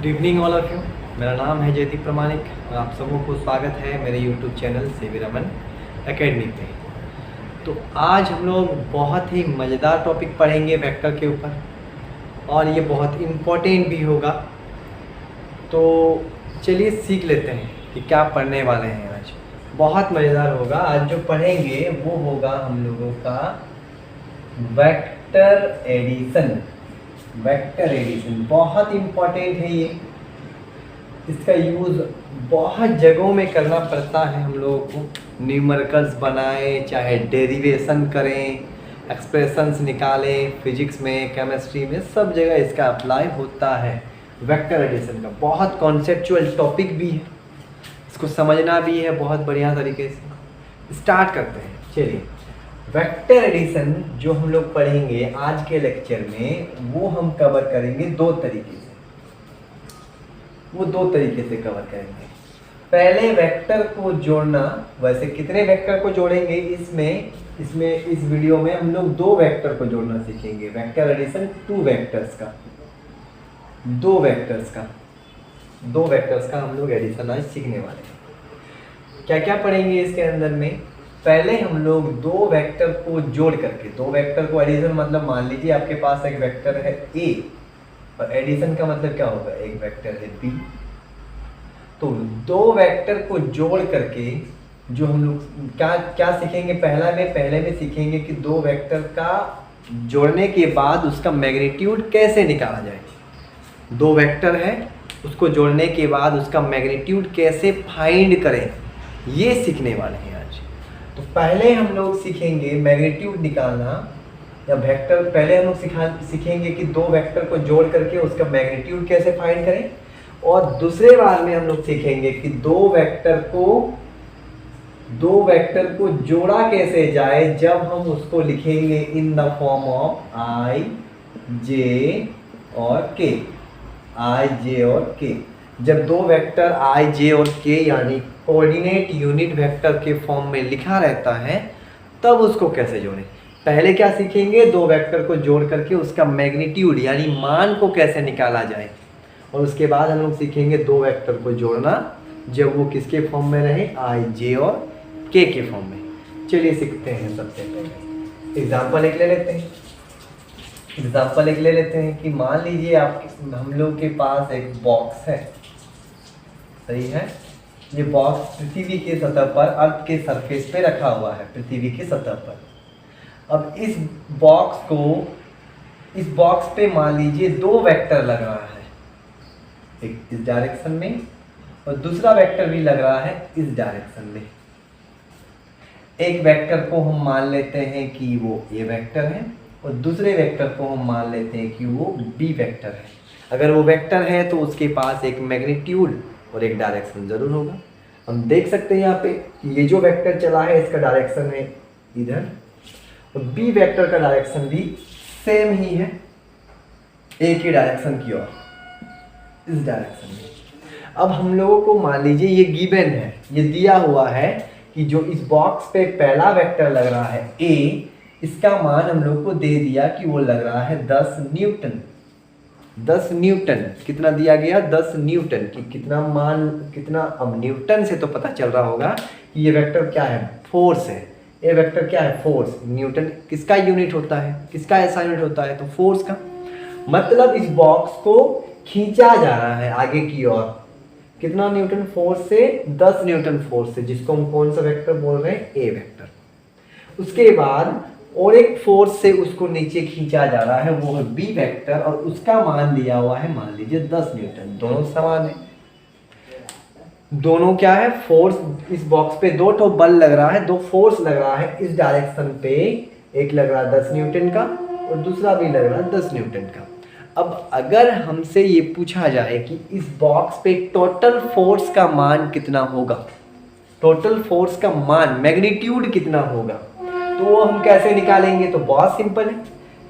Good evening all of you. मेरा नाम है जयदीप प्रमाणिक और आप सबों को स्वागत है मेरे यूट्यूब चैनल सेवी रमन एकेडमी पे। तो आज हम लोग बहुत ही मज़ेदार टॉपिक पढ़ेंगे वेक्टर के ऊपर और ये बहुत इम्पोर्टेंट भी होगा। तो चलिए सीख लेते हैं कि क्या पढ़ने वाले हैं आज। बहुत मज़ेदार होगा। आज जो पढ़ेंगे वो होगा हम लोगों का वेक्टर एडिशन। वेक्टर एडिशन बहुत इम्पॉर्टेंट है ये। इसका यूज़ बहुत जगहों में करना पड़ता है हम लोगों को। न्यूमेरिकल्स बनाएं, चाहे डेरिवेशन करें, एक्सप्रेशंस निकालें, फिजिक्स में, केमिस्ट्री में, सब जगह इसका अप्लाई होता है। वेक्टर एडिशन का बहुत कॉन्सेप्चुअल टॉपिक भी है, इसको समझना भी है बहुत बढ़िया तरीके से। स्टार्ट करते हैं। चलिए, वेक्टर एडिशन जो हम लोग पढ़ेंगे आज के लेक्चर में वो हम कवर करेंगे दो तरीके से। कवर करेंगे। पहले वेक्टर को जोड़ना। वैसे कितने वेक्टर को जोड़ेंगे इसमें इस वीडियो में हम लोग दो वेक्टर को जोड़ना सीखेंगे। वेक्टर एडिशन दो वेक्टर्स का हम लोग एडिशन आज सीखने वाले हैं। क्या क्या पढ़ेंगे इसके अंदर में? पहले हम लोग दो वेक्टर को जोड़ करके, दो वेक्टर को एडिशन मतलब मान लीजिए आपके पास एक वेक्टर है A और एडिशन का मतलब क्या होगा, एक वेक्टर है B। तो दो वेक्टर को जोड़ करके जो हम लोग क्या सीखेंगे, पहले में सीखेंगे कि दो वेक्टर का जोड़ने के बाद उसका मैग्नीट्यूड कैसे निकाला जाए। दो वेक्टर है, उसको जोड़ने के बाद उसका मैग्नीट्यूड कैसे फाइंड करें, ये सीखने वाले हैं आज। तो पहले हम लोग सीखेंगे मैग्नीट्यूड निकालना या वेक्टर। पहले हम लोग सीखेंगे कि दो वेक्टर को जोड़ करके उसका मैग्नीट्यूड कैसे फाइंड करें, और दूसरे बार में हम लोग सीखेंगे कि दो वेक्टर को जोड़ा कैसे जाए जब हम उसको लिखेंगे in the form of i, j और k। जब दो वेक्टर i, j और k यानी कोऑर्डिनेट यूनिट वेक्टर के फॉर्म में लिखा रहता है तब उसको कैसे जोड़ें। पहले क्या सीखेंगे, दो वेक्टर को जोड़ करके उसका मैग्नीट्यूड यानी मान को कैसे निकाला जाए, और उसके बाद हम लोग सीखेंगे दो वेक्टर को जोड़ना जब वो किसके फॉर्म में रहे, i, j और k के फॉर्म में। चलिए सीखते हैं। सबसे पहले एग्जाम्पल एक ले लेते हैं कि मान लीजिए हम लोग के पास एक बॉक्स है, सही है। ये बॉक्स पृथ्वी के सतह पर, अर्थ के सरफेस पे रखा हुआ है, पृथ्वी की सतह पर। अब इस बॉक्स पे मान लीजिए दो वेक्टर लग रहा है, एक इस डायरेक्शन में और दूसरा वेक्टर भी लग रहा है इस डायरेक्शन में। एक वेक्टर को हम मान लेते हैं कि वो ए वेक्टर है और दूसरे वेक्टर को हम मान लेते हैं कि वो बी वेक्टर है। अगर वो वेक्टर है तो उसके पास एक मैग्नीट्यूड और एक डायरेक्शन जरूर होगा। हम देख सकते हैं यहाँ पे ये जो वेक्टर चला है इसका डायरेक्शन है इधर, और बी वेक्टर का डायरेक्शन भी सेम ही है, एक ही डायरेक्शन की ओर, इस डायरेक्शन में। अब हम लोगों को मान लीजिए ये गिवन है, ये दिया हुआ है कि जो इस बॉक्स पे पहला वेक्टर लग रहा है A, इसका मान हम लोग को दे दिया कि वो लग रहा है 10 न्यूटन। 10 न्यूटन कितना दिया गया, 10 न्यूटन की कितना। अब न्यूटन से तो पता चल रहा होगा कि ये वेक्टर क्या है, फोर्स है। ये वेक्टर क्या है, फोर्स। न्यूटन किसका यूनिट होता है, किसका ऐसा यूनिट होता है, तो फोर्स का। मतलब इस बॉक्स को खींचा जा रहा है आगे की ओर, कितना न्यूटन फोर्स से, 10 न्यूटन फोर्स से, जिसको हम कौन सा वेक्टर बोल रहे हैं, ए वेक्टर। उसके बाद और एक फोर्स से उसको नीचे खींचा जा रहा है, वो है बी वेक्टर, और उसका मान दिया हुआ है मान लीजिए 10 न्यूटन। दोनों समान है, दोनों क्या है, फोर्स। इस बॉक्स पे दो ठो बल लग रहा है, दो फोर्स लग रहा है इस डायरेक्शन पे, एक लग रहा है 10 न्यूटन का और दूसरा भी लग रहा है 10 न्यूटन का। अब अगर हमसे ये पूछा जाए कि इस बॉक्स पे टोटल फोर्स का मान कितना होगा, टोटल फोर्स का मान मैग्नीट्यूड कितना होगा, तो वो हम कैसे निकालेंगे, तो बहुत सिंपल है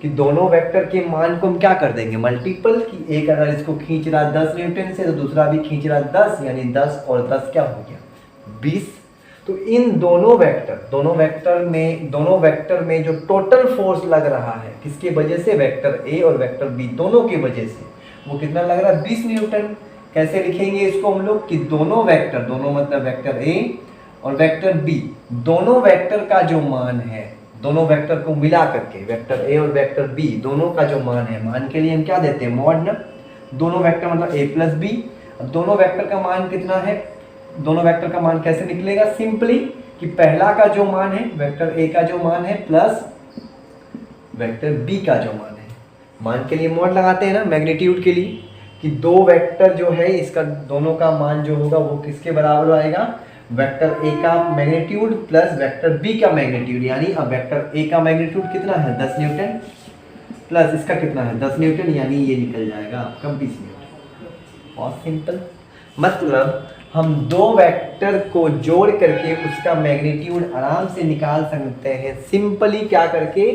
कि दोनों वेक्टर के मान को हम क्या कर देंगे, मल्टीपल। कि एक अगर इसको खींच रहा 10 न्यूटन से तो दूसरा भी खींच रहा 10, यानी 10 और 10 क्या हो गया, 20। तो इन दोनों वेक्टर में जो टोटल फोर्स लग रहा है, किसके वजह से, वेक्टर ए और वेक्टर बी दोनों की वजह से, वो कितना लग रहा है 20 न्यूटन। कैसे लिखेंगे इसको हम लोग कि दोनों वेक्टर, दोनों मतलब वेक्टर ए और वेक्टर बी, दोनों वेक्टर का जो मान है, दोनों वेक्टर को मिला करके वेक्टर ए और वेक्टर बी दोनों का जो मान है, मान के लिए हम क्या देते हैं मॉड ना, दोनों वेक्टर मतलब ए प्लस बी। अब दोनों वेक्टर का मान कितना है, दोनों वेक्टर का मान कैसे निकलेगा, सिंपली कि पहला का जो मान है वेक्टर ए का जो मान है प्लस वेक्टर बी का जो मान है, मान के लिए मॉड लगाते हैं ना मैग्नीट्यूड के लिए, कि दो वेक्टर जो है इसका दोनों का मान जो होगा वो किसके बराबर आएगा, वेक्टर ए का मैग्नीट्यूड प्लस वेक्टर बी का मैग्नीट्यूड। यानी अब वेक्टर ए का मैग्नीट्यूड कितना है 10 न्यूटन प्लस इसका कितना है 10 न्यूटन, यानी ये निकल जाएगा आपका 20 न्यूटन। बहुत सिंपल, मतलब हम दो वेक्टर को जोड़ करके उसका मैग्नीट्यूड आराम से निकाल सकते हैं सिंपली क्या करके,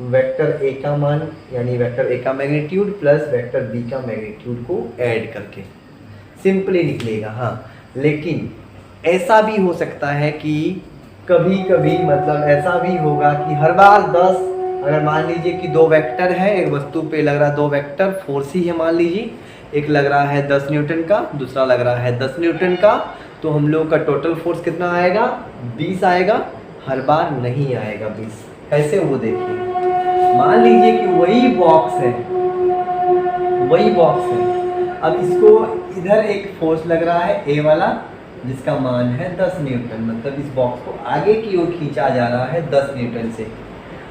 वेक्टर ए का मान यानी वेक्टर ए का मैग्नीट्यूड प्लस वेक्टर बी का मैग्नीट्यूड को ऐड करके सिंपली निकलेगा। हाँ, लेकिन ऐसा भी हो सकता है कि कभी कभी मतलब ऐसा भी होगा कि हर बार 10, अगर मान लीजिए कि दो वेक्टर है, एक वस्तु पे लग रहा है दो वेक्टर फोर्स ही है, मान लीजिए एक लग रहा है 10 न्यूटन का, दूसरा लग रहा है 10 न्यूटन का, तो हम लोग का टोटल फोर्स कितना आएगा 20 आएगा, हर बार नहीं आएगा 20। कैसे वो देखिए, मान लीजिए कि वही बॉक्स है, वही बॉक्स है, अब इसको इधर एक फोर्स लग रहा है ए वाला जिसका मान है 10 न्यूटन, मतलब इस बॉक्स को आगे की ओर खींचा जा रहा है 10 न्यूटन से,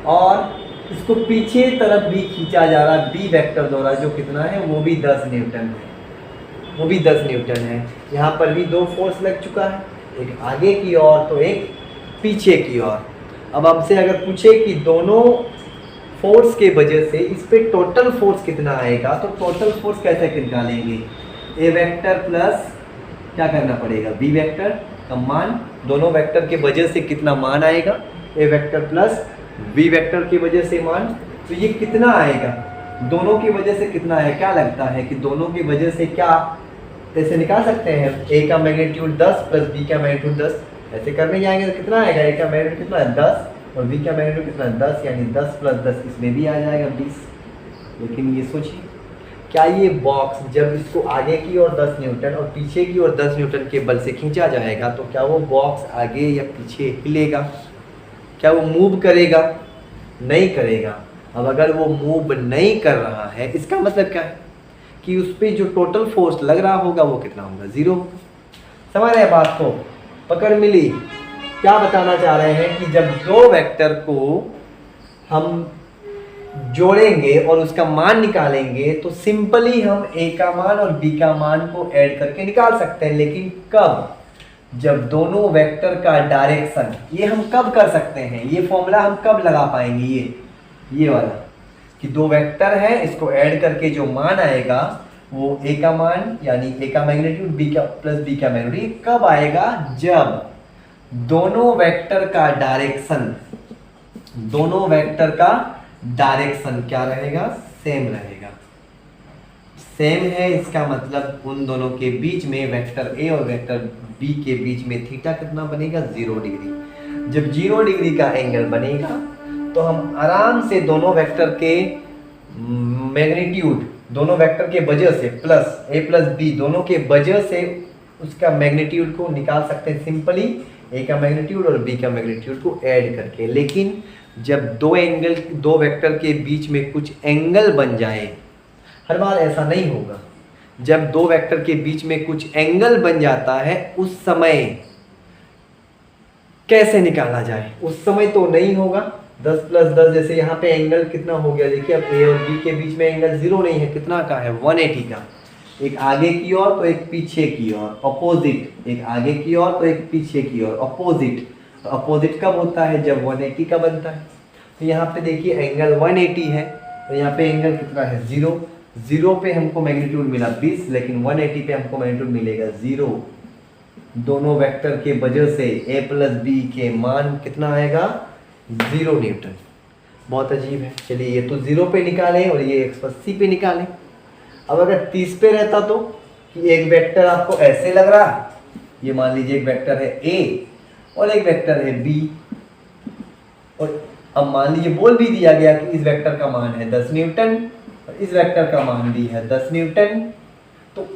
और इसको पीछे तरफ भी खींचा जा रहा है बी वेक्टर द्वारा जो कितना है वो भी 10 न्यूटन है, वो भी 10 न्यूटन है। यहाँ पर भी दो फोर्स लग चुका है, एक आगे की ओर तो एक पीछे की ओर। अब हमसे अगर पूछे कि दोनों फोर्स के वजह से इस पे टोटल फोर्स कितना आएगा, तो टोटल फोर्स कैसे निकालेंगे, ए वेक्टर प्लस क्या करना पड़ेगा बी वेक्टर का मान, दोनों वेक्टर के वजह से कितना मान आएगा, ए वेक्टर प्लस बी वेक्टर की वजह से मान, तो ये कितना आएगा, दोनों की वजह से कितना है, क्या लगता है कि दोनों की वजह से क्या ऐसे निकाल सकते हैं, ए का मैग्नीट्यूड 10 प्लस बी का मैग्नीट्यूड 10, ऐसे करने जाएंगे तो कितना आएगा, ए का मैग्नीट्यूड कितना है 10 और बी का मैग्नीट्यूड कितना है 10, यानी 10 प्लस 10 इसमें भी आ जाएगा 20। लेकिन ये सोचिए क्या ये बॉक्स जब इसको आगे की ओर 10 न्यूटन और पीछे की ओर 10 न्यूटन के बल से खींचा जाएगा तो क्या वो बॉक्स आगे या पीछे हिलेगा, क्या वो मूव करेगा, नहीं करेगा। अब अगर वो मूव नहीं कर रहा है इसका मतलब क्या है कि उस पर जो टोटल फोर्स लग रहा होगा वो कितना होगा, 0 होगा। समझ रहे हैं बात को, पकड़ मिली। क्या बताना चाह रहे हैं कि जब दो वेक्टर को हम जोड़ेंगे और उसका मान निकालेंगे तो सिंपली हम ए का मान और बी का मान को ऐड करके निकाल सकते हैं, लेकिन कब, जब दोनों वेक्टर का डायरेक्शन, ये हम कब कर सकते हैं, ये फॉर्मूला हम कब लगा पाएंगे, ये वाला कि दो वेक्टर है इसको ऐड करके जो मान आएगा वो ए का मान यानी ए का मैग्नीट्यूड बी का प्लस बी का मैग्नीट्यूड कब आएगा, जब दोनों वेक्टर का डायरेक्शन, दोनों वेक्टर का डायरेक्शन क्या रहेगा, सेम रहेगा। सेम है इसका मतलब उन दोनों के बीच में वेक्टर ए और वेक्टर बी के बीच में थीटा कितना बनेगा, 0 डिग्री। जब 0 डिग्री का एंगल बनेगा तो हम आराम से दोनों वेक्टर के मैग्नीट्यूड, दोनों वेक्टर के वजह से प्लस ए प्लस बी दोनों के वजह से उसका मैग्नीट्यूड को निकाल सकते हैं सिंपली, ए का मैग्नीट्यूड और बी का मैग्नीट्यूड को ऐड करके। लेकिन जब दो वेक्टर के बीच में कुछ एंगल बन जाए, हर बार ऐसा नहीं होगा, जब दो वेक्टर के बीच में कुछ एंगल बन जाता है उस समय कैसे निकाला जाए, उस समय तो नहीं होगा। 10 प्लस 10 जैसे यहाँ पे एंगल कितना हो गया, देखिए अब ए और बी के बीच में एंगल 0 नहीं है, कितना का है 180 का, एक आगे की ओर तो एक पीछे की ओर, अपोजिट, एक आगे की ओर तो एक पीछे की ओर, अपोजिट। तो अपोजिट कब होता है, जब 180 का बनता है। तो यहाँ पे देखिए एंगल 180 है, तो यहाँ पे एंगल कितना है 0 पे हमको मैग्नीट्यूड मिला 20, लेकिन 180 पे हमको मैग्नीट्यूड मिलेगा 0। दोनों वेक्टर के वजह से ए प्लस बी के मान कितना आएगा, 0 न्यूटन। बहुत अजीब है। चलिए ये तो 0 पे निकालें और ये 180 पे निकालें। अब अगर 30 पे रहता तो कि एक वेक्टर आपको ऐसे लग रहा है, ये मान लीजिए एक वेक्टर है ए और एक वेक्टर है बी, और अब मान लीजिए बोल भी दिया गया कि इस वेक्टर का मान है 10 न्यूटन और इस वेक्टर का मान भी है 10 न्यूटन। तो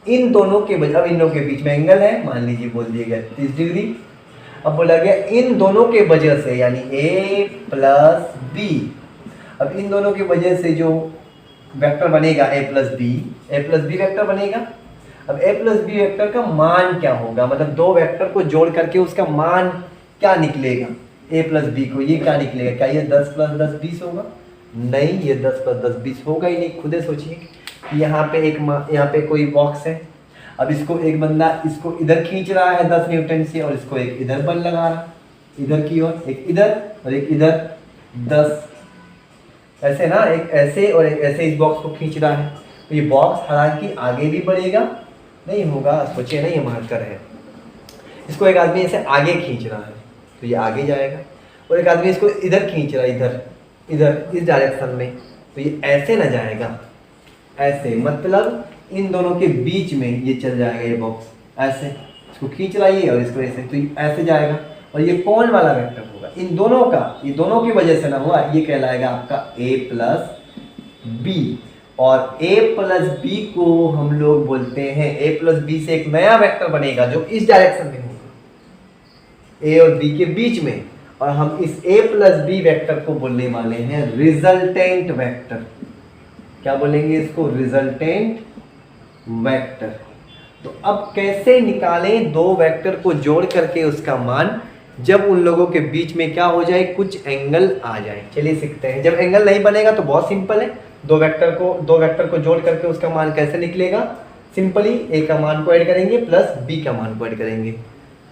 इन दोनों के वजह, अब इन दोनों के बीच में एंगल है, मान लीजिए बोल दिया गया 30 डिग्री। अब बोला गया इन दोनों के वजह से, यानी a प्लस बी, अब इन दोनों की वजह से जो वेक्टर बनेगा a प्लस बी वेक्टर बनेगा। अब a प्लस बी वेक्टर का मान क्या होगा, मतलब दो वेक्टर को जोड़ करके उसका मान क्या निकलेगा, a प्लस बी को, ये क्या निकलेगा, क्या ये 10 प्लस 10 20 होगा? नहीं, ये 10 प्लस 10 20 होगा ही नहीं। खुदे सोचिए, यहाँ पे कोई बॉक्स है, अब इसको एक बंदा इसको इधर खींच रहा है 10 न्यूटन से, और इसको एक इधर बल लगा रहा है, इधर की ओर, एक इधर और एक इधर 10, ऐसे ना, एक ऐसे और एक ऐसे इस बॉक्स को खींच रहा है। तो ये बॉक्स हालांकि आगे भी बढ़ेगा, नहीं होगा, सोचिए ना, ये मार्कर है, इसको एक आदमी ऐसे आगे खींच रहा है तो ये आगे जाएगा, और एक आदमी इसको इधर खींच रहा है, इधर इस डायरेक्शन में, तो ये ऐसे ना जाएगा, ऐसे, मतलब इन दोनों के बीच में ये चल जाएगा, ये बॉक्स ऐसे, इसको खींच रहा है और इसको ऐसे, तो ये ऐसे जाएगा। और ये कौन वाला वेक्टर होगा, इन दोनों का, ये दोनों की वजह से ना हुआ, ये कहलाएगा आपका a प्लस बी। और a प्लस बी को हम लोग बोलते हैं, a प्लस बी से एक नया वेक्टर बनेगा जो इस डायरेक्शन में होगा, a और b के बीच में, और हम इस a प्लस बी वेक्टर को बोलने वाले हैं रिजल्टेंट वेक्टर। क्या बोलेंगे इसको? Resultant vector. तो अब कैसे निकालें दो वेक्टर को जोड़ करके उसका मान, जब उन लोगों के बीच में क्या हो जाए, कुछ एंगल आ जाए। चलिए सीखते हैं। जब एंगल नहीं बनेगा तो बहुत सिंपल है, दो वेक्टर को जोड़ करके उसका मान कैसे निकलेगा, सिंपली a का मान को ऐड करेंगे प्लस b का मान को ऐड करेंगे।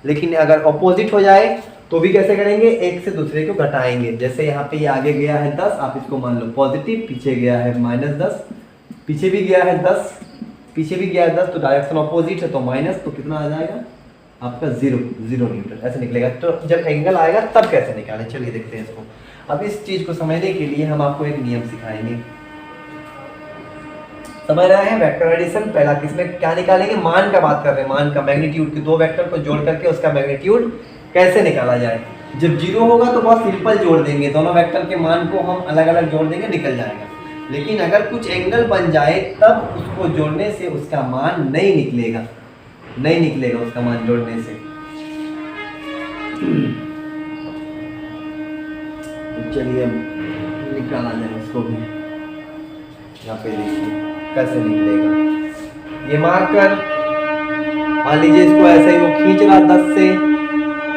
लेकिन अगर ऑपोजिट हो जाए तो भी कैसे करेंगे, एक से दूसरे को घटाएंगे। जैसे यहाँ पे ये आगे गया है 10, आप इसको मान लो पॉजिटिव, पीछे गया है -10, पीछे भी गया है 10, पीछे भी गया है 10, तो डायरेक्शन ऑपोजिट है तो माइनस, तो कितना आ जाएगा आपका 0 न्यूटन, ऐसे निकलेगा। तो जब एंगल आएगा तब कैसे निकालें, चलिए देखते हैं इसको। अब इस चीज को समझने के लिए हम आपको एक नियम सिखाएंगे। समझ रहे हैं? वेक्टर एडिशन, पहला किसमें क्या निकालेंगे, मान का बात कर रहे हैं, मान का, मैग्नीट्यूड के दो वेक्टर को जोड़ करके उसका मैग्नीट्यूड कैसे निकाला जाए। जब 0 होगा तो बहुत सिंपल जोड़ देंगे, दोनों वेक्टर के मान को हम अलग अलग जोड़ देंगे, निकल जाएगा। लेकिन अगर कुछ एंगल बन जाए तब उसको जोड़ने से उसका मान नहीं निकलेगा, नहीं निकलेगा उसका मान जोड़ने से। चलिए अब निकाला जाए इसको भी। यहाँ पे देखिए कैसे निकलेगा। ये मार्कर, मान लीजिए इसको ऐसे ही वो खींच रहा 10 से,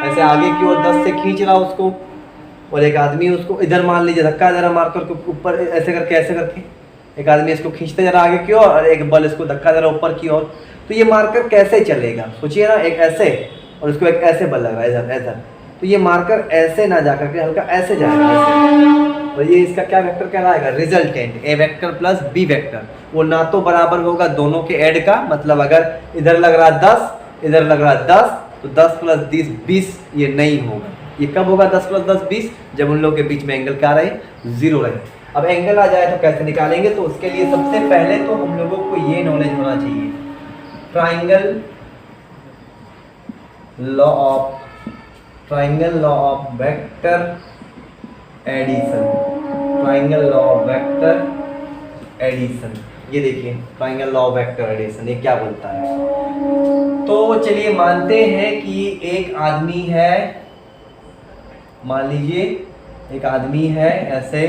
ऐसे आगे की ओर 10 से खींच रहा उसको, और एक आदमी उसको इधर, मान लीजिए धक्का दे रहा मार्कर को ऊपर, ऐसे करके एक आदमी इसको खींचते जा रहा आगे की ओर, और एक बल इसको धक्का दे रहा ऊपर की ओर। तो ये मार्कर कैसे चलेगा, सोचिए ना, एक ऐसे और उसको एक ऐसे बल लग रहा है इधर, तो ये मार्कर ऐसे ना जा करके हल्का ऐसे जाएगा ऐसे, और ये इसका क्या वेक्टर कहलाएगा, रिजल्टेंट। ए वेक्टर प्लस बी वेक्टर, वो ना तो बराबर होगा दोनों के ऐड का, मतलब अगर इधर लग रहा 10, इधर लग रहा 10, तो 10 प्लस 10 20, ये नहीं होगा। ये कब होगा 10 प्लस 10 20, जब उन लोगों के बीच में एंगल क्या रहे, 0 रहे। अब एंगल आ जाए तो कैसे निकालेंगे, तो उसके लिए सबसे पहले तो हम लोगों को ये नॉलेज होना चाहिए, triangle law of vector addition, triangle law of vector addition. ये देखिए triangle law of vector addition ये क्या बोलता है। तो चलिए मानते हैं कि एक आदमी है, मान लीजिए एक आदमी है, ऐसे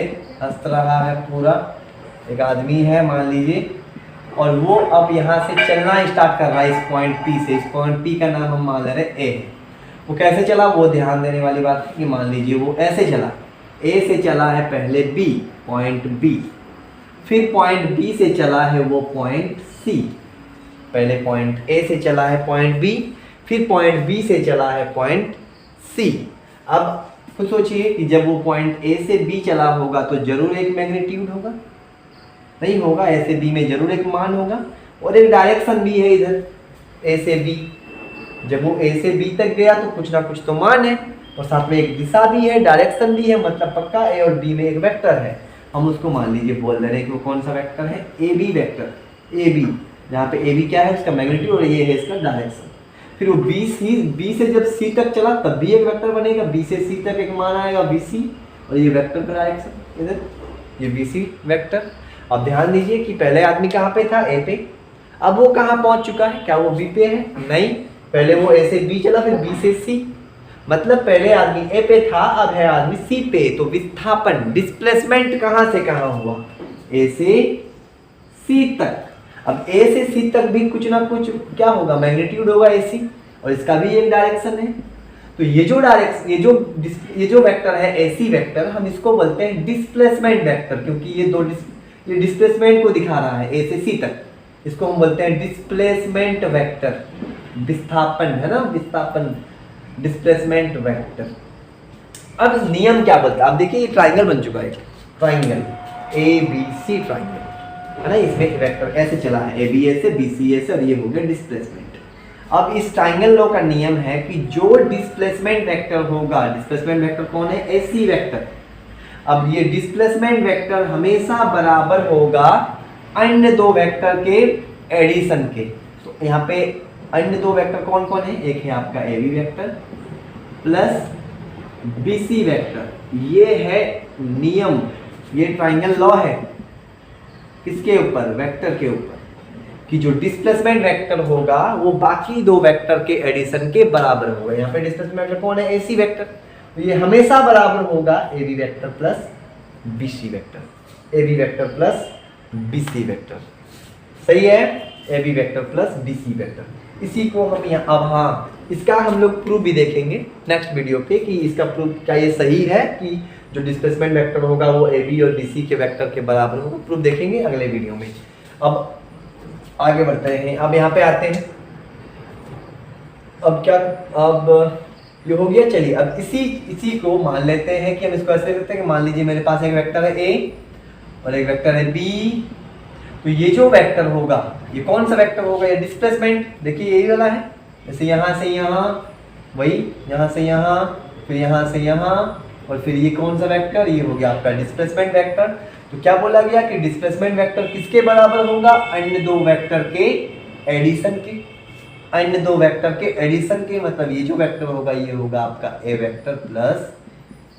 हंस रहा है पूरा, एक आदमी है मान लीजिए, और वो अब यहाँ से चलना स्टार्ट कर रहा है इस पॉइंट P से। इस पॉइंट P का नाम हम मान ले रहे हैं A। वो कैसे चला, वो ध्यान देने वाली बात है कि मान लीजिए वो ऐसे चला, A से चला है पहले B, पॉइंट B, फिर पॉइंट B से चला है वो पॉइंट C। पहले पॉइंट A से चला है पॉइंट B, फिर पॉइंट B से चला है पॉइंट C। अब तो सोचिए कि जब वो पॉइंट A से B चला होगा तो जरूर एक मैग्नीट्यूड होगा, नहीं होगा, A से B में जरूर एक मान होगा, और एक डायरेक्शन भी है इधर A से B। जब वो A से B तक गया तो कुछ ना कुछ तो मान है, और साथ में एक दिशा भी है, डायरेक्शन भी है, मतलब पक्का A और B में एक वेक्टर है। हम उसको मान लीजिए बोल दे रहे हैं कि वो कौन सा वेक्टर है, AB वेक्टर, AB, जहाँ पे AB क्या है उसका मैग्नीट्यूड, और ये है इसका डायरेक्शन। फिर वो B से जब C तक चला तब भी एक वेक्टर बनेगा, B से C तक एक मान आएगा BC, और ये वेक्टर का डायरेक्शन इधर, ये BC वेक्टर। अब ध्यान दीजिए कि पहले आदमी कहाँ पे था, ए पे, अब वो कहाँ पहुंच चुका है, क्या वो बी पे है? नहीं, पहले वो ए से बी चला, फिर बी से सी, मतलब पहले आदमी ए पे था, अब है आदमी सी पे। तो विस्थापन, डिस्प्लेसमेंट कहाँ से कहाँ हुआ, ए से सी तक। अब ए से सी तक भी कुछ ना कुछ क्या होगा, मैग्नीट्यूड होगा ए सी, और इसका भी एक डायरेक्शन है। तो ये जो डायरेक्शन, ये जो वेक्टर है एसी वेक्टर, हम इसको बोलते हैं डिस्प्लेसमेंट वेक्टर, क्योंकि ये डिस्प्लेसमेंट को दिखा रहा है ए से सी तक। इसको हम बोलते हैं डिस्प्लेसमेंट वेक्टर, विस्थापन है ना, विस्थापन, डिस्प्लेसमेंट वेक्टर। अब नियम क्या बोलता है, अब देखिए ये ट्राइंगल बन चुका है, triangle A B C triangle है ना, इसमें वेक्टर ऐसे चला है, ए बी ए से बी सी ए से, और ये हो गया डिस्प्लेसमेंट। अब इस ट्राइंगल लॉ का नियम है कि जो डिस्प्लेसमेंट वेक्टर होगा, डिस्प्लेसमेंट वेक्टर कौन है, एसी वेक्टर। अब ये डिस्प्लेसमेंट वेक्टर हमेशा बराबर होगा अन्य दो वेक्टर के एडिशन के। तो यहाँ पे अन्य दो वेक्टर कौन कौन है, एक है आपका A B vector plus B C vector. ये है नियम, ये ट्राइंगल लॉ है किसके ऊपर, वेक्टर के ऊपर, कि जो डिस्प्लेसमेंट वेक्टर होगा वो बाकी दो वेक्टर के एडिशन के बराबर होगा। यहाँ पे डिस्प्लेसमेंट वेक्टर कौन है, एसी वेक्टर, तो ये हमेशा बराबर होगा A B vector plus B C vector, A B vector plus B C vector. सही है, A B vector plus B C vector. इसी को हम यहाँ, अब हाँ इसका हम लोग प्रूफ भी देखेंगे नेक्स्ट वीडियो पे कि इसका प्रूफ क्या ये सही है कि जो डिस्प्लेसमेंट वेक्टर होगा वो ए बी और बी सी के वेक्टर के बराबर होगा। प्रूफ देखेंगे अगले वीडियो में। अब आगे बढ़ते हैं, अब यहाँ पे आते हैं। अब क्या, अब ये हो गया, चलिए अब इसी को मान लेते हैं कि हम इसको ऐसे करते हैं कि मान लीजिए मेरे पास एक वेक्टर है ए और एक वेक्टर है बी। तो ये जो वेक्टर होगा ये कौन सा वेक्टर होगा, ये डिस्प्लेसमेंट, देखिए यही वाला है, जैसे यहाँ से यहाँ, वही यहाँ से यहाँ, फिर यहाँ से यहाँ, और फिर ये कौन सा वेक्टर, ये हो गया आपका डिस्प्लेसमेंट वेक्टर। तो क्या बोला गया कि डिस्प्लेसमेंट वेक्टर किसके बराबर होगा, अन्य दो वेक्टर के एडिशन के, अन्य दो वेक्टर के एडिशन के, मतलब ये जो वेक्टर होगा ये होगा आपका ए वेक्टर प्लस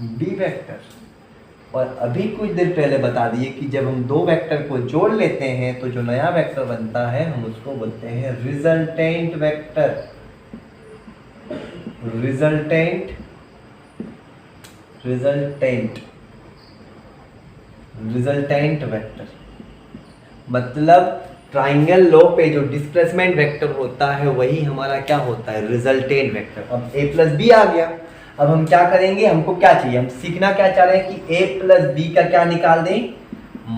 बी वेक्टर। और अभी कुछ देर पहले बता दिए कि जब हम दो वेक्टर को जोड़ लेते हैं तो जो नया वेक्टर बनता है हम उसको बोलते हैं रिजल्टेंट वेक्टर, रिजल्टेंट वेक्टर। मतलब ट्राइंगल लॉ पे जो डिस्प्लेसमेंट वेक्टर होता है वही हमारा क्या होता है, रिजल्टेंट वेक्टर। अब a प्लस बी आ गया, अब हम क्या करेंगे, हमको क्या चाहिए, हम सीखना क्या चाह रहे हैं कि a प्लस बी का क्या निकाल दें,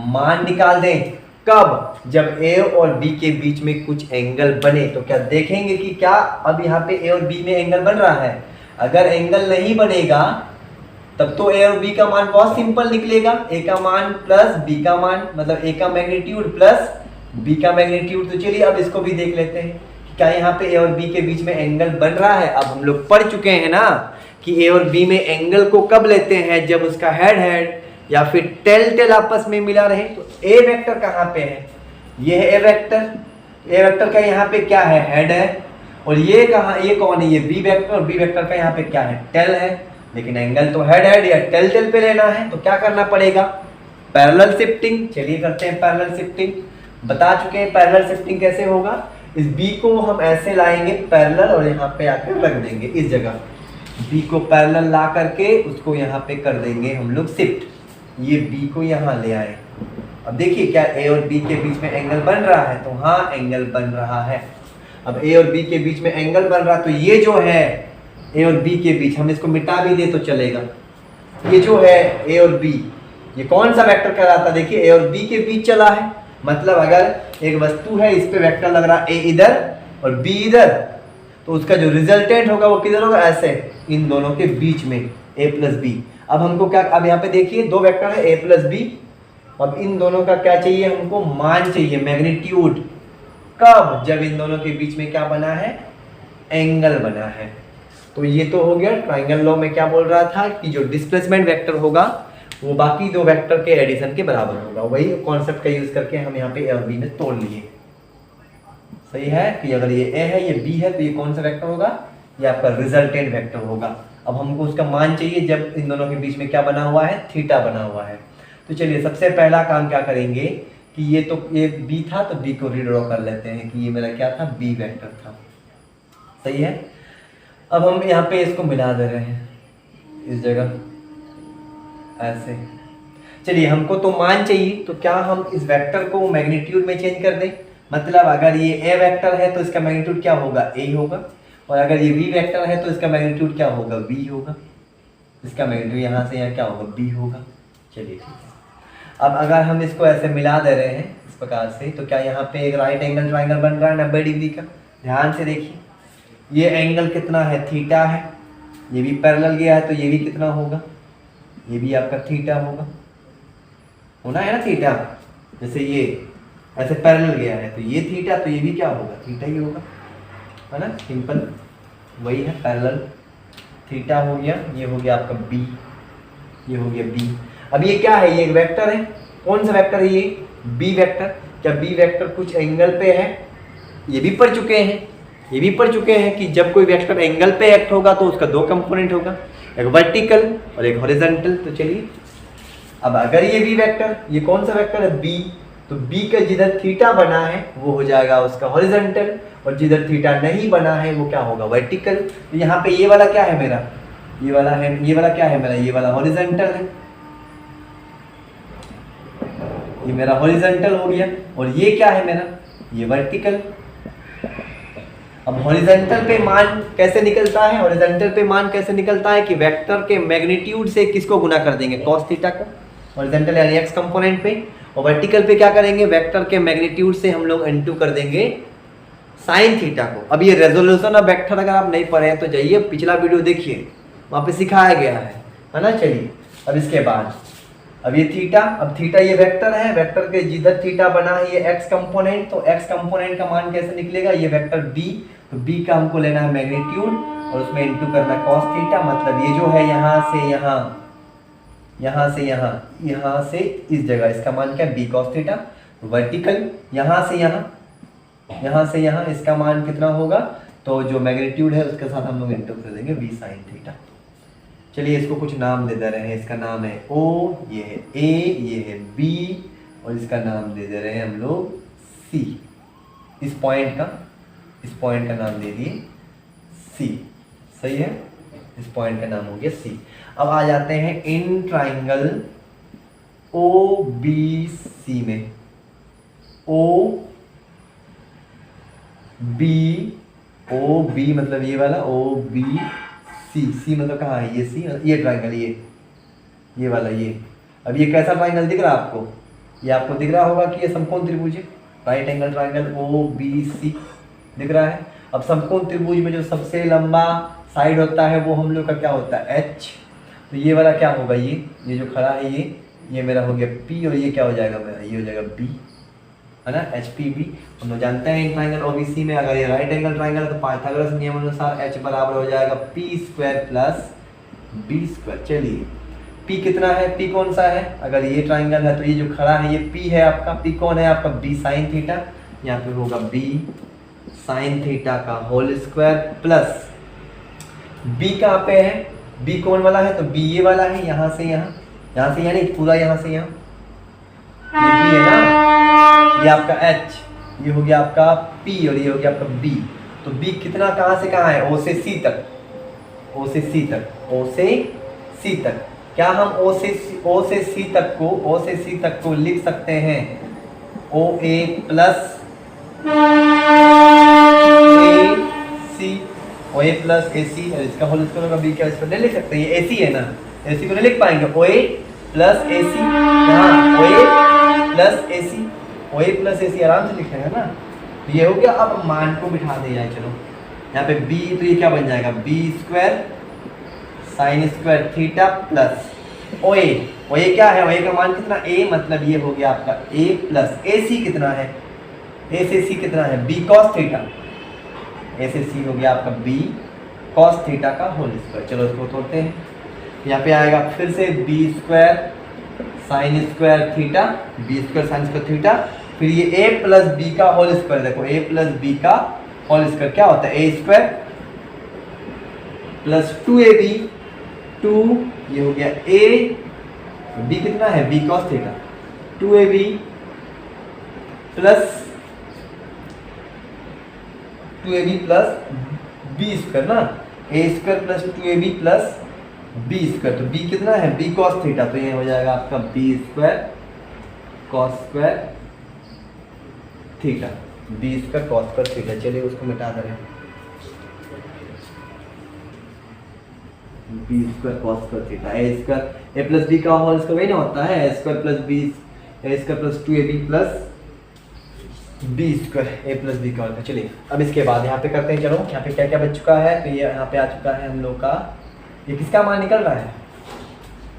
मान निकाल दें। कब, जब a और b के बीच में कुछ एंगल बने। तो क्या देखेंगे कि क्या अब यहाँ पे a और b में एंगल बन रहा है, अगर एंगल नहीं बनेगा तब तो a और b का मान बहुत सिंपल निकलेगा, a का मान प्लस b का मान, मतलब a का मैग्नीट्यूड प्लस b का मैग्नीट्यूड। तो चलिए अब इसको भी देख लेते हैं कि क्या यहाँ पे a और b के बीच में एंगल बन रहा है। अब हम लोग पढ़ चुके हैं ना कि a और b में एंगल को कब लेते हैं, जब उसका हेड या फिर टेल आपस में मिला रहे। तो a वेक्टर कहाँ पे है, ये है a वेक्टर का यहाँ पे क्या है, हेड है, और ये कहाँ, ये कौन है, ये b वेक्टर, और b वेक्टर का यहाँ पे क्या है, टेल है। लेकिन एंगल तो हेड या टेल पे लेना है, तो क्या करना पड़ेगा, पैरेलल शिफ्टिंग। चलिए करते हैं पैरेलल शिफ्टिंग, बता चुके हैं पैरेलल शिफ्टिंग कैसे होगा। इस b को हम ऐसे लाएंगे पैरेलल और यहाँ पे आकर रख देंगे इस जगह, b को पैरेलल ला करके उसको यहाँ पे कर देंगे हम लोग शिफ्ट, ये b को यहाँ ले आए। अब देखिए क्या a और b के बीच में एंगल बन रहा है, तो हाँ एंगल बन रहा है। अब a और b के बीच में एंगल बन रहा है, तो ये जो है a और b के बीच, हम इसको मिटा भी दे तो चलेगा, ये जो है a और b, ये कौन सा वेक्टर कहलाता है, देखिए a और b के बीच चला है। मतलब अगर एक वस्तु है, इस पे वेक्टर लग रहा है a इधर और b इधर, तो उसका जो रिजल्टेंट होगा वो किधर होगा, ऐसे इन दोनों के बीच में a प्लस बी। अब हमको क्या, अब यहाँ पे देखिए दो वेक्टर है a प्लस बी, अब इन दोनों का क्या चाहिए, हमको मान चाहिए, मैग्नीट्यूड। कब, जब इन दोनों के बीच में क्या बना है, एंगल बना है। तो ये तो हो गया ट्राइंगल लॉ में क्या बोल रहा था कि जो डिस्प्लेसमेंट वेक्टर होगा वो बाकी दो वेक्टर के एडिशन के बराबर होगा। वही कॉन्सेप्ट का यूज करके हम यहाँ पे ए और बी में तोड़ लिए। सही है कि अगर ये ए है ये बी है तो ये कौन सा वेक्टर होगा, ये आपका रिजल्टेंट वेक्टर होगा। अब हमको उसका मान चाहिए जब इन दोनों के बीच में क्या बना हुआ है, थीटा बना हुआ है। तो चलिए सबसे पहला काम क्या करेंगे कि ये बी था तो बी को रीड्रॉ कर लेते हैं कि ये मेरा क्या था, बी वेक्टर था। सही है। अब हम यहाँ पे इसको मिला दे रहे हैं इस जगह ऐसे। चलिए हमको तो मान चाहिए, तो क्या हम इस वेक्टर को मैग्नीट्यूड में चेंज कर दें। मतलब अगर ये ए वेक्टर है तो इसका मैग्नीट्यूड क्या होगा, ए होगा, और अगर ये बी वेक्टर है तो इसका मैग्नीट्यूड क्या होगा, बी होगा। इसका मैग्नीट्यूड यहाँ से यहाँ क्या होगा, बी होगा। चलिए ठीक है। अब अगर हम इसको ऐसे मिला दे रहे हैं इस प्रकार से, तो क्या यहाँ पे एक राइट एंगल ट्राइंगल बन रहा है 90 डिग्री का। ध्यान से देखिए, ये एंगल कितना है, थीटा है। ये भी पैरेलल गया है तो ये भी कितना होगा, ये भी आपका थीटा होना है ना थीटा। जैसे ये ऐसे पैरेलल गया है तो ये थीटा, तो ये भी क्या होगा, थीटा ही होगा, है ना। सिंपल वही है, पैरेलल थीटा हो गया। ये हो गया आपका बी, ये हो गया बी। अब ये क्या है, ये एक वेक्टर है। कौन सा वेक्टर है ये, बी वेक्टर। क्या बी वेक्टर कुछ एंगल पे है, ये भी पढ़ चुके हैं, ये भी पढ़ चुके हैं कि जब कोई वेक्टर एंगल पे एक्ट होगा तो उसका दो कंपोनेंट होगा, एक वर्टिकल और एक हॉरिजॉन्टल। तो चलिए अब अगर ये बी वेक्टर, ये कौन सा वेक्टर है, बी, तो बी का जिधर थीटा बना है वो हो जाएगा उसका हॉरिजॉन्टल, और जिधर थीटा नहीं बना है वो क्या होगा, वर्टिकल। तो यहाँ पे ये वाला क्या है मेरा, ये वाला है, ये वाला क्या है मेरा, ये वाला हॉरिजॉन्टल है, ये मेरा हॉरिजॉन्टल हो गया। और ये क्या है मेरा, ये वर्टिकल। अब हॉरिजॉन्टल पे मान कैसे निकलता है, हॉरिजॉन्टल पे मान कैसे निकलता है कि वेक्टर के मैग्नीट्यूड से किसको गुना कर देंगे, कॉस थीटा को, हॉरिजॉन्टल यानी एक्स कंपोनेंट पे। और वर्टिकल पे क्या करेंगे, वेक्टर के मैग्नीट्यूड से हम लोग इनटू कर देंगे साइन थीटा को। अब ये रेजोल्यूशन ऑफ वेक्टर अगर आप नहीं पढ़े हैं तो जाइए पिछला वीडियो देखिए, वहाँ पे सिखाया गया है ना। चलिए अब इसके बाद, अब ये थीटा, अब थीटा ये वेक्टर है, वेक्टर के जिधर थीटा बना है ये एक्स कंपोनेंट, तो एक्स कंपोनेंट का मान कैसे निकलेगा, ये वेक्टर बी, तो बी का हमको लेना है मैग्नीट्यूड और उसमें इनटू करना है कॉस थीटा। मतलब ये जो है यहाँ से यहाँ, यहाँ से यहाँ, यहाँ से इस जगह, इसका मान क्या है, बी कॉस थीटा। वर्टिकल यहाँ से यहाँ, यहाँ से यहाँ, इसका मान कितना होगा, तो जो मैग्नीट्यूड है उसके साथ हम लोग इनटू कर देंगे बी साइन थीटा। चलिए इसको कुछ नाम दे दे रहे हैं, इसका नाम है ओ, ये है ए, ये है बी, और इसका नाम दे दे रहे हैं हम लोग सी। इस पॉइंट का नाम दे दिए सी। सही है, इस पॉइंट का नाम हो गया सी। अब आ जाते हैं इन ट्राइंगल ओ बी सी में, ओ बी मतलब ये वाला, ओ बी सी मतलब कहाँ है, ये सी, ये ट्राइंगल, ये वाला, ये। अब ये कैसा ट्राइंगल दिख रहा है आपको, ये आपको दिख रहा होगा कि ये समकोण त्रिभुज है, right angle triangle O B C दिख रहा है। अब समकोण त्रिभुज में जो सबसे लंबा साइड होता है वो हम लोग का क्या होता है, एच। तो ये वाला क्या होगा, ये जो खड़ा है ये मेरा हो गया पी, और ये क्या हो जाएगा मेरा, ये हो जाएगा बी, है ना, एच पी बी। हम लोग जानते हैं ट्राइंगल ओबीसी में अगर ये राइट एंगल ट्राइंगल है तो पाइथागोरस नियम अनुसार एच बराबर हो जाएगा P square plus B square. चलिए पी कितना है, पी कौन सा है, अगर ये ट्राइंगल है तो ये जो खड़ा है ये पी है आपका, पी कौन है आपका, बी साइन थीटा। यहाँ पे होगा बी साइन थीटा का होल स्क्वायर प्लस बी कहाँ पे है, बी कौन वाला है, तो बी ये वाला है, यहाँ से यहाँ, यहाँ से यानी पूरा यहाँ से यहाँ, ये बी है ना, ये आपका एच, ये हो गया आपका पी और ये हो गया आपका बी। तो बी कितना कहाँ से कहाँ है, ओ से सी तक, ओ से सी तक, ओ से सी तक। क्या हम ओ से सी तक को लिख सकते हैं ओ ए प्लस ए सी, इसका होल स्क्वायर का बी क्या इसको नहीं लिख सकते, ये ए सी है ना, ए सी को नहीं लिख पाएंगे, ओ ए प्लस ए सी, यहाँ ओ ए प्लस ए सी, ओ ए प्लस ए सी आराम से लिखे है ना। तो ये हो गया। अब मान को बिठा दे जाए, चलो यहाँ पे बी, तो ये क्या बन जाएगा, B square sine square theta plus O A क्या है, ओ ए का मान कितना, ए, मतलब ये हो गया आपका ए प्लस ए सी कितना है, ए से सी कितना है, बी कॉस थीटा, ए से सी हो गया आपका बी कॉस थीटा का होल स्क्वायर। चलो इसको तोड़ते हैं, यहाँ पे आएगा फिर से B square sine square theta, B square sine square theta, फिर ये ए प्लस बी का होल स्क्वायर, देखो ए प्लस बी का होल स्क्वायर क्या होता है, ए स्क्वायर प्लस 2ab, 2 ये हो गया ए, बी कितना है, B cos theta, 2ab plus 2ab plus B square ना, A square plus 2ab plus B square. तो बी कितना है, बी कॉस थीटा, तो ये हो जाएगा आपका B square cos square theta, B square cos square theta. चलिए उसको मिटा दें, B square cos square theta, A square A plus B का होल स्क्वायर वही ना होता है, A square plus B, A square plus 2ab plus B square A plus B का होल। चलिए अब इसके बाद यहाँ पे करते हैं, चलो यहाँ पे क्या क्या बच चुका है, तो ये यहाँ पे आ चुका है हम लोग का, ये किसका मान निकल रहा है,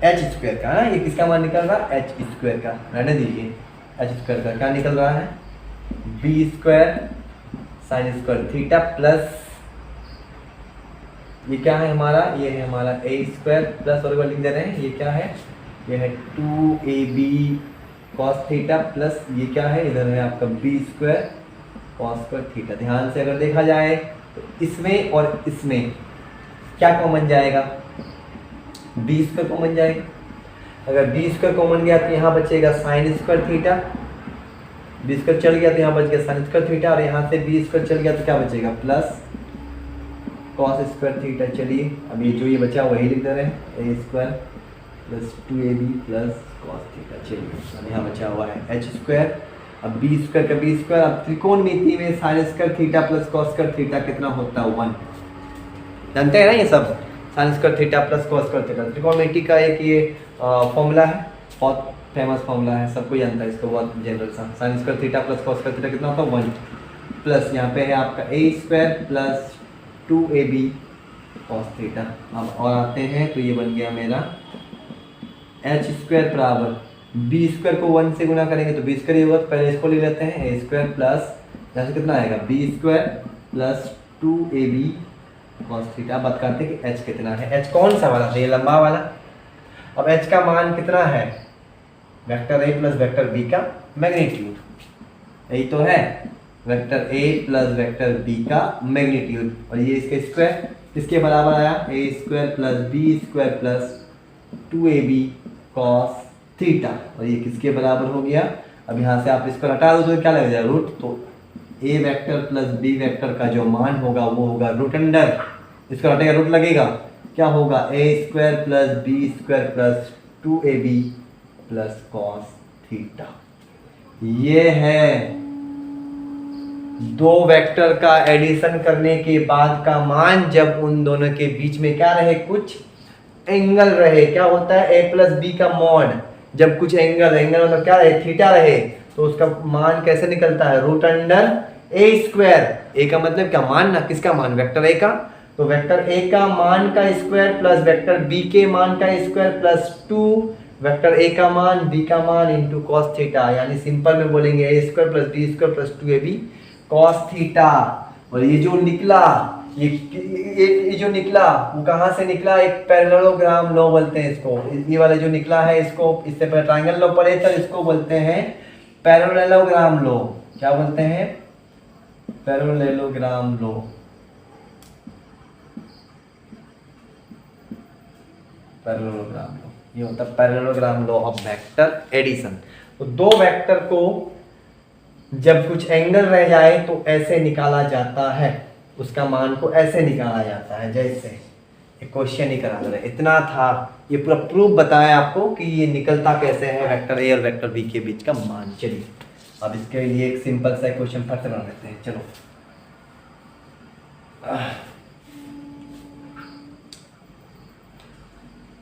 एच स्क्वायर का, ये किसका मान निकल रहा है, एच स्क्वायर का, रहने दीजिए, एच स्क्वायर का क्या निकल रहा है, B square sine square theta plus ये क्या है हमारा, ये है हमारा ए स्क्वायर प्लस और लिख दे रहे हैं, ये क्या है, ये है 2ab कॉस थीटा प्लस ये क्या है, इधर है आपका B square cos square theta. ध्यान से अगर देखा जाए तो इसमें और इसमें क्या कॉमन जाएगा, बी स्क्वायर कॉमन जाएगा। अगर बी स्क्वायर कॉमन गया तो यहाँ बचेगा sine square theta, B square चल गया तो यहाँ बच गया साइन स्क्वायर थीटा, और यहाँ से बी स्क्वायर चल गया तो क्या बचेगा, प्लस कॉस स्क्वायर थीटा। चलिए अब ये जो ये बचा वही लिख दे रहे हैं, A square plus 2ab plus cos theta. चलिए अब यहाँ बचा हुआ है एच स्क्वायर, अब बी स्क्वायर का बी स्क्वायर, अब त्रिकोणमिति में sine square theta plus cos square theta कितना होता है, 1। जानते हैं ना ये सब, sine square theta plus cos square theta त्रिकोणमिति का एक ये फॉर्मूला है, बहुत फेमस फॉर्मूला है, सबको जानता है इसको, बहुत जनरल सा। Sine square theta plus cos square theta कितना होता है, 1 प्लस यहाँ पे है आपका A square plus 2ab cos theta. अब और आते हैं तो ये बन गया मेरा एच स्क्वायर बराबर बी स्क्वायर को 1 से गुना करेंगे तो बी स्क्वायर ही होगा, तो पहले इसको ले लेते हैं, ए स्क्वायर प्लस यहाँ से कितना आएगा, B square plus 2ab cos theta. बात करते हैं कि एच कितना है, एच कौन सा वाला, ये लंबा वाला। अब एच का मान कितना है, vector A plus vector B का मैग्नीट्यूड, यही तो है, vector A plus vector B का मैग्नीट्यूड, और ये इसके स्क्वायर किसके बराबर आया, A square plus B square plus 2ab cos theta, और ये किसके बराबर हो गया। अब यहाँ से आप इसको हटा दो तो क्या लग जाएगा, रूट, तो ए वेक्टर प्लस बी वेक्टर का जो मान होगा वो होगा रूट अंडर, इसको हटेगा रूट लगेगा, क्या होगा, A square plus B square plus 2ab plus cos theta. ये है दो वेक्टर का एडिशन करने के बाद का मान, जब उन दोनों के बीच में क्या रहे, कुछ एंगल रहे। क्या होता है, ए प्लस बी का मॉड, जब कुछ एंगल मतलब क्या रहे, थीटा रहे, तो उसका मान कैसे निकलता है, रूट अंडर ए स्क्वायर। ए का मतलब क्या, मान ना, किसका मान, वेक्टर ए का, तो वेक्टर ए का मान का स्क्वायर प्लस वेक्टर बी के मान का स्क्वायर प्लस 2 वेक्टर ए का मान बी का मान इंटू कॉस थीटा, यानी सिंपल में बोलेंगे A square plus B square plus 2ab cos theta. और ये जो निकला, ये जो निकला वो कहाँ से निकला, एक पैरेललोग्राम लॉ बोलते हैं इसको, ये वाला जो निकला है इसको, इससे पहले ट्रायंगल लॉ पढ़े थे, इसको बोलते हैं पैरेललोग्राम लॉ। क्या बोलते हैं, पैरेललोग्राम लॉ। पैरेललोग्राम लॉ ये होता है parallelogram law of vector addition. तो दो वेक्टर को जब कुछ एंगल रह जाए तो ऐसे निकाला जाता है, उसका मान को ऐसे निकाला जाता है, जैसे एक क्वेश्चन ही करा दे रहे, इतना था, ये पूरा प्रूफ बताया आपको कि ये निकलता कैसे है वेक्टर ए और वेक्टर बी के बीच का मान। चलिए अब इसके लिए एक सिंपल सा क्वेश्चन फट बना लेते हैं। चलो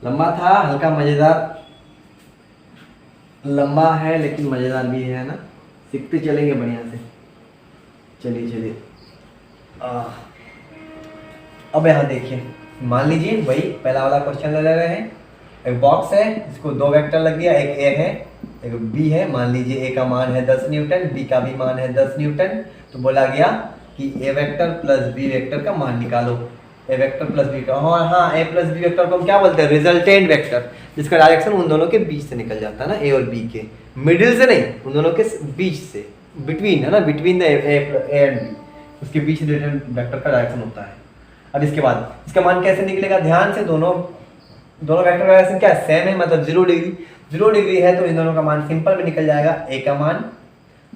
लंबा था, हल्का मजेदार, लंबा है लेकिन मजेदार भी है ना, सीखते चलेंगे बढ़िया से। चलिए अब यहाँ देखिए, मान लीजिए वही पहला वाला क्वेश्चन ले रहे हैं, एक बॉक्स है, इसको दो वेक्टर लग गया, एक ए है एक बी है। मान लीजिए ए का मान है 10 न्यूटन, बी का भी मान है 10 न्यूटन। तो बोला गया कि A vector plus B vector का मान निकालो, ए वेक्टर प्लस बी का, हाँ ए प्लस बी वेक्टर को हम क्या बोलते हैं, रिजल्टेंट वेक्टर, जिसका डायरेक्शन उन दोनों के बीच से निकल जाता है ना, ए और बी के, मिडिल से नहीं, उन दोनों के बीच से, बिटवीन है ना, between the A and B, उसके बीच रिजल्टेंट वेक्टर का डायरेक्शन होता है। अब इसके बाद इसका मान कैसे निकलेगा, ध्यान से, दोनों वेक्टर का डायरेक्शन क्या सेम है, मतलब 0 डिग्री है, तो इन दोनों का मान सिंपल में निकल जाएगा, ए का मान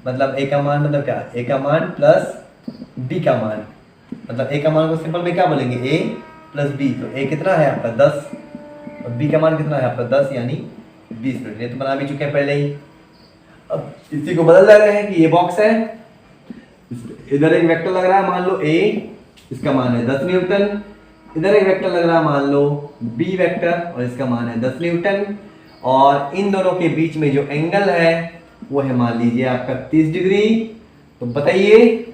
मतलब ए का मान मतलब क्या, ए का मान प्लस बी का मान, मतलब ए का मान को सिंपल में क्या बोलेंगे, ए प्लस बी। तो ए कितना है आपका 10 और बी का मान कितना है आपका 10 यानी 20 मिनट। ये तो बना भी चुके हैं पहले ही। अब इसी को बदल रहे हैं कि ये बॉक्स है, इधर एक वेक्टर लग रहा है मान लो ए, इसका मान है 10 न्यूटन, इधर एक वेक्टर लग रहा है मान लो बी वेक्टर और इसका मान है 10 न्यूटन, और इन दोनों के बीच में जो एंगल है वो है मान लीजिए आपका 30 डिग्री। तो बताइए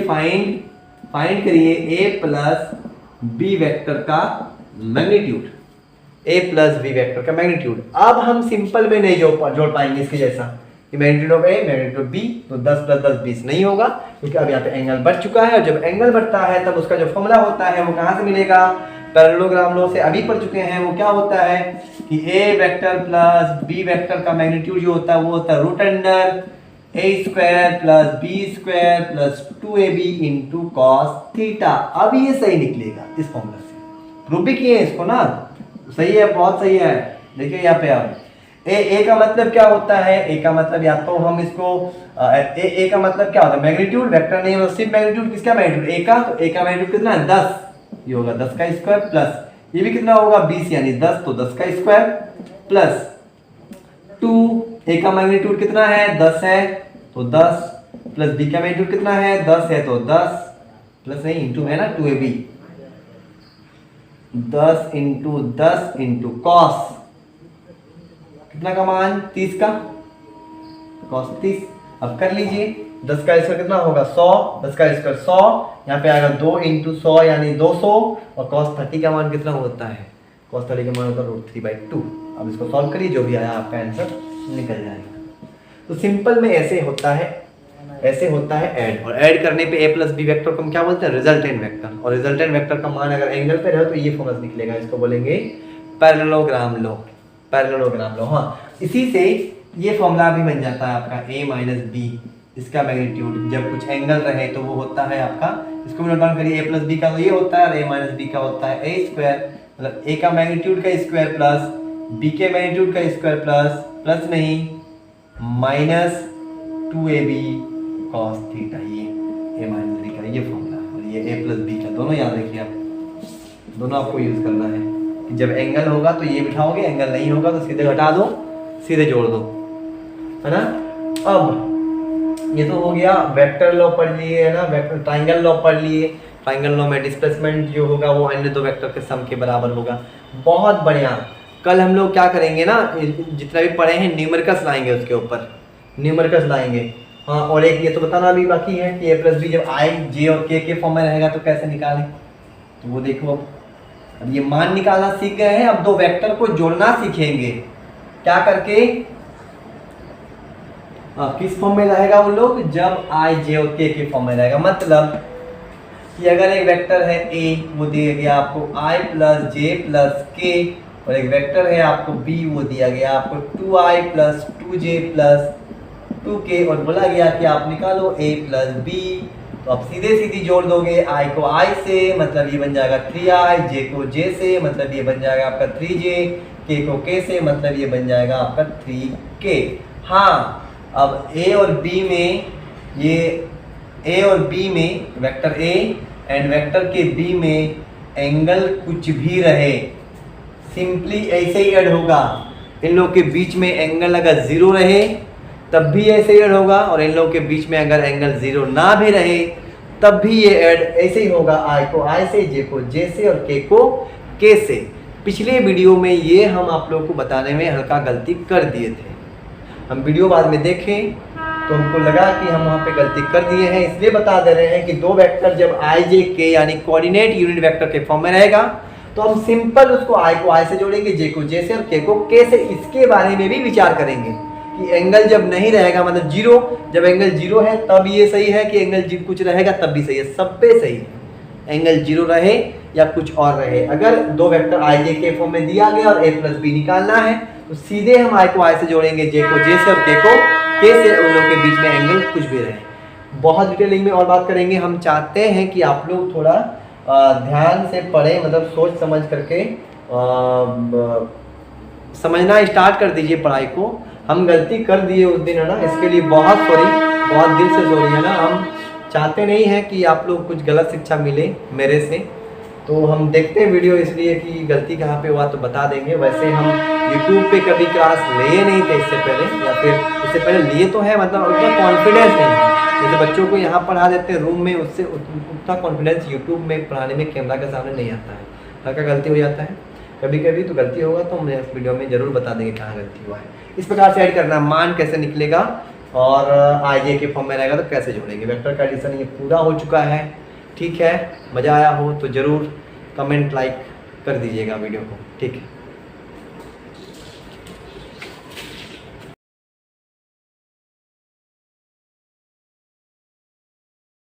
फाइंड करिए ए प्लस बी वेक्टर का मैग्नीट्यूड, ए प्लस बी वेक्टर का मैग्नीट्यूड। अब हम सिंपल में नहीं जोड़ पाएंगे इसके जैसा कि magnitude of A magnitude B, तो 10 प्लस 10 20 नहीं होगा, क्योंकि अब यहाँ पे एंगल बढ़ चुका है, और जब एंगल बढ़ता है तब उसका जो फॉर्मूला होता है वो कहाँ से मिलेगा, पैरेललोग्राम लॉ से अभी पढ़ चुके हैं। वो क्या होता है कि A vector plus B vector का मैग्नीट्यूड जो होता है वो होता है root under A square plus B square plus 2ab into cos theta. अब ये सही निकलेगा इस फॉर्मूला से, प्रूव भी किए इसको ना, सही है, बहुत सही है। देखिए यहाँ पे आप ए का मतलब क्या होता है, ए का मतलब या तो हम इसको ए का मतलब क्या होता है मैग्नीट्यूड, वेक्टर नहीं है सिर्फ मैग्नीट्यूड, किसका मैग्नीट्यूड ए का, तो ए का मैग्नीट्यूड कितना है 10, ये होगा 10 का स्क्वायर प्लस ये भी कितना होगा 20 यानी 10, तो 10 का स्क्वायर प्लस 2, ए का मैग्नीट्यूड कितना है 10 है तो 10 प्लस बी का मैग्नीट्यूड कितना है 10 है तो 10 प्लस नहीं इंटू है ना 2ab, 10 इंटू 10 इंटू कॉस कितना का मान 30 का, कॉस 30। अब कर लीजिए 10 का स्क्वायर कितना होगा 100, 10 का स्क्वायर 100, यहाँ पे आएगा 2 इंटू 100 यानी 200, और cos 30 का मान कितना होता है, cos 30 का मान होता है √3/2। अब इसको सॉल्व करिए, जो भी आया आपका आंसर निकल जाएगा। तो सिंपल में ऐसे होता है ऐड, और ऐड करने पे a प्लस बी वेक्टर को हम क्या बोलते हैं रिजल्टेंट वेक्टर, और रिजल्टेंट वेक्टर का मान अगर एंगल पे रहे तो ये फॉर्मूला निकलेगा, इसको बोलेंगे पैरेललोग्राम लॉ। हाँ, इसी से ये फॉर्मूला भी बन जाता है आपका a माइनस बी, इसका मैग्नीट्यूड जब कुछ एंगल रहे तो वो होता है आपका, इसको नोट डाउन करिए, a प्लस बी का तो ये होता है और a माइनस बी का होता है a स्क्वायर, मतलब a का मैग्नीट्यूड का स्क्वायर प्लस b के मैग्नीट्यूड का स्क्वायर प्लस नहीं माइनस 2ab cos थीटा, ये a माइनस बी का ये फॉर्मूला है, और ये a प्लस बी का, दोनों याद रखिए आप, दोनों आपको यूज करना है कि जब एंगल होगा तो ये बिठाओगे, एंगल नहीं होगा तो सीधे घटा दो, सीधे जोड़ दो, है ना। अब ये तो हो गया वेक्टर लॉ पढ़ लिए है ना, वेक्टर ट्रायंगल लॉ पढ़ लिए, ट्रायंगल लॉ में डिस्प्लेसमेंट जो होगा वो अन्य दो वेक्टर के सम के बराबर होगा। बहुत बढ़िया। कल हम लोग क्या करेंगे ना, जितना भी पढ़े हैं न्यूमेरिकल्स लाएंगे, उसके ऊपर न्यूमेरिकल्स लाएंगे। हाँ, और एक ये तो बताना भी बाकी है कि a प्लस बी जब i j और k के फॉर्म में रहेगा तो कैसे निकालें, तो वो देखो। अब ये मान निकालना सीख गए हैं, अब दो वेक्टर को जोड़ना सीखेंगे, क्या करके, किस फॉर्म में रहेगा वो लोग, जब i j और k के फॉर्म में रहेगा। मतलब कि अगर एक वेक्टर है a, वो दिया गया आपको i plus j plus k, और एक वेक्टर है आपको b, वो दिया गया आपको 2i plus 2j plus 2k, और बोला गया कि आप निकालो a प्लस b, तो आप सीधे सीधी जोड़ दोगे, i को i से मतलब ये बन जाएगा 3i, j को j से मतलब ये बन जाएगा आपका 3j, k को k से मतलब ये बन जाएगा आपका 3k। हाँ, अब a और b में, ये a और b में वेक्टर a एंड वेक्टर के b में एंगल कुछ भी रहे, सिंपली ऐसे ही ऐड होगा। इन लोगों के बीच में एंगल अगर 0 रहे तब भी ऐसे ही ऐड होगा, और इन लोगों के बीच में अगर एंगल 0 ना भी रहे तब भी ये ऐड ऐसे ही होगा, i को i से, j को j से और k को k से। पिछले वीडियो में ये हम आप लोगों को बताने में हल्का गलती कर दिए थे, हम वीडियो बाद में देखें तो हमको लगा कि हम वहाँ पे गलती कर दिए हैं, इसलिए बता दे रहे हैं कि दो वेक्टर जब i j k यानी कोऑर्डिनेट यूनिट वेक्टर के फॉर्म में रहेगा तो हम सिंपल उसको i को i से जोड़ेंगे, j को j से और k को k से। इसके बारे में भी विचार करेंगे कि एंगल जब नहीं रहेगा मतलब 0, जब एंगल 0 है तब ये सही है कि एंगल कुछ रहेगा तब भी सही है, सब पे सही है, एंगल 0 रहे या कुछ और रहे। अगर दो वेक्टर i j के फॉर्म में दिया गया और a प्लस b निकालना है तो सीधे हम i को i से जोड़ेंगे, j को j से और k को k से, उन लोगों के बीच में एंगल कुछ भी रहे। बहुत डिटेलिंग में और बात करेंगे। हम चाहते हैं कि आप लोग थोड़ा ध्यान से पढ़ें, मतलब सोच समझ करके समझना स्टार्ट कर दीजिए पढ़ाई को, हम गलती कर दिए उस दिन है ना, इसके लिए बहुत सॉरी, बहुत दिल से सॉरी है ना। हम चाहते नहीं हैं कि आप लोग कुछ गलत शिक्षा मिले मेरे से, तो हम देखते हैं वीडियो इसलिए कि गलती कहाँ पे हुआ तो बता देंगे। वैसे हम YouTube पे कभी क्लास लिए नहीं थे इससे पहले, या फिर इससे पहले लिए तो है, मतलब उतना कॉन्फिडेंस नहीं है। जैसे बच्चों को यहाँ पढ़ा देते हैं रूम में, उससे उतना कॉन्फिडेंस YouTube में पढ़ाने में कैमरा के सामने नहीं आता है। हल्का गलती हो जाता है कभी कभी, तो गलती होगा तो हम इस वीडियो में ज़रूर बता देंगे कहाँ गलती हुआ है। इस प्रकार से ऐड करना, मान कैसे निकलेगा और आईजे के फॉर्म में रहेगा तो कैसे जोड़ेंगे। वेक्टर का एडिशन ये पूरा हो चुका है। ठीक है, मज़ा आया हो तो ज़रूर कमेंट लाइक कर दीजिएगा वीडियो को। ठीक है।